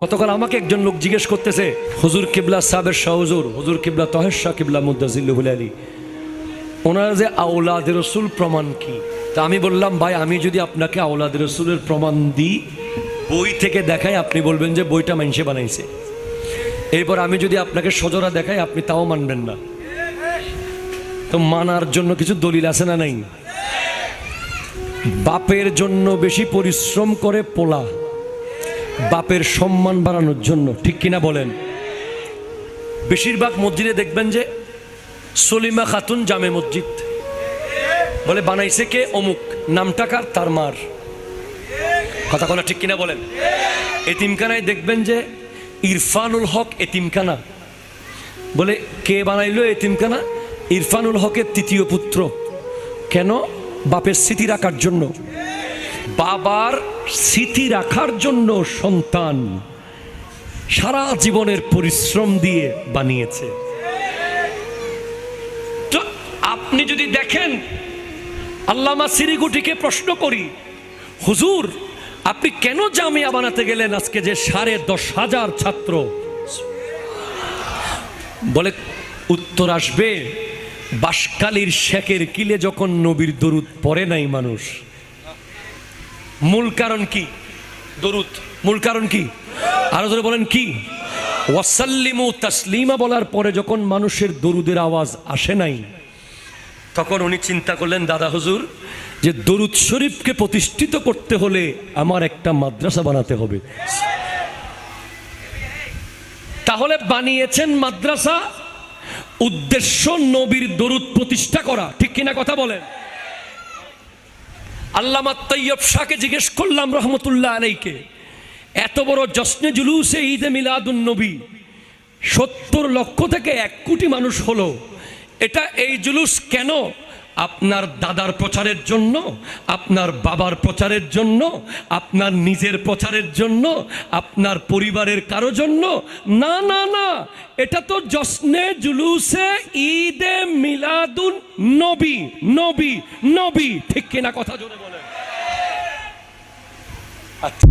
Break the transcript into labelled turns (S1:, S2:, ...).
S1: গতকাল আমাকে একজন লোক জিজ্ঞেস করতেছে, হুজুর কিবলা সাহেবের শাহহুজুর হুজুর কিবলা তহের শাহ কিবলা মুদ্দাজিল্লুহুল আলী, ওনারা যে আওলাদ রসুল প্রমাণ কি? তা আমি বললাম, ভাই আমি যদি আপনাকে আওলাদ রসুলের প্রমাণ দিই, বই থেকে দেখাই, আপনি বলবেন যে বইটা মানুষে বানাইছে। এরপর আমি যদি আপনাকে সজরা দেখাই, আপনি তাও মানবেন না। তো মানার জন্য কিছু দলিল আছে না নাই? বাপের জন্য বেশি পরিশ্রম করে পোলা, বাপের সম্মান বাড়ানোর জন্য, ঠিক কিনা বলেন? বেশিরভাগ মসজিদে দেখবেন যে সলিমা খাতুন জামে মসজিদ বলে বানাইছে কে? অমুক। নামটা কার? তার মার। কথা বলা ঠিক কিনা বলেন? এতিমখানায় দেখবেন যে ইরফানুল হক এতিমখানা বলে কে বানাইলো এতিমখানা? ইরফানুল হকের তৃতীয় পুত্র। কেন? বাপের স্মৃতি রাখার জন্য। বাবার স্মৃতি রাখার জন্য সন্তান সারা জীবনের পরিশ্রম দিয়ে বানিয়েছে। তো আপনি যদি দেখেন, আল্লামা সিরিগুটিকে প্রশ্ন করি, হুজুর আপনি কেন জামিয়া বানাতে গেলেন আজকে যে 10,500 ছাত্র? বলে উত্তর আসবে, বাঁশখালীর শেখের কিলে যখন নবীর দরুদ পড়ে নাই মানুষ। মূল কারণ কি? দরুদ। মূল কারণ কি? আরো ধরে বলেন কি? ওয়াসাল্লিমু তাসলিমা বলার পরে যখন মানুষের দরুদের আওয়াজ আসে নাই, তখন উনি চিন্তা করলেন, দাদা হুজুর, যে দরুদ শরীফকে প্রতিষ্ঠিত করতে হলে আমার একটা মাদ্রাসা বানাতে হবে। তাহলে বানিয়েছেন মাদ্রাসা, উদ্দেশ্য নবীর দরুদ প্রতিষ্ঠা করা, ঠিক কিনা কথা বলেন? আল্লামা তৈয়ব শাহকে জিজ্ঞেস করলাম রহমতুল্লাহ আলাইকে, এত বড় জশ্নে জুলুসে ঈদে মিলাদুন নবী 70 লক্ষ থেকে 1 কোটি মানুষ হলো, এটা এই জুলুস কেন? আপনার দাদার প্রচারের জন্য, আপনার বাবার প্রচারের জন্য, আপনার নিজের প্রচারের জন্য, আপনার পরিবারের কারো জন্য? না না না, এটা তো জশ্নে জুলুসে ঈদে মিলাদুন নবী, নবী নবী, ঠিক কিনা কথা জোরে বলেন? আচ্ছা।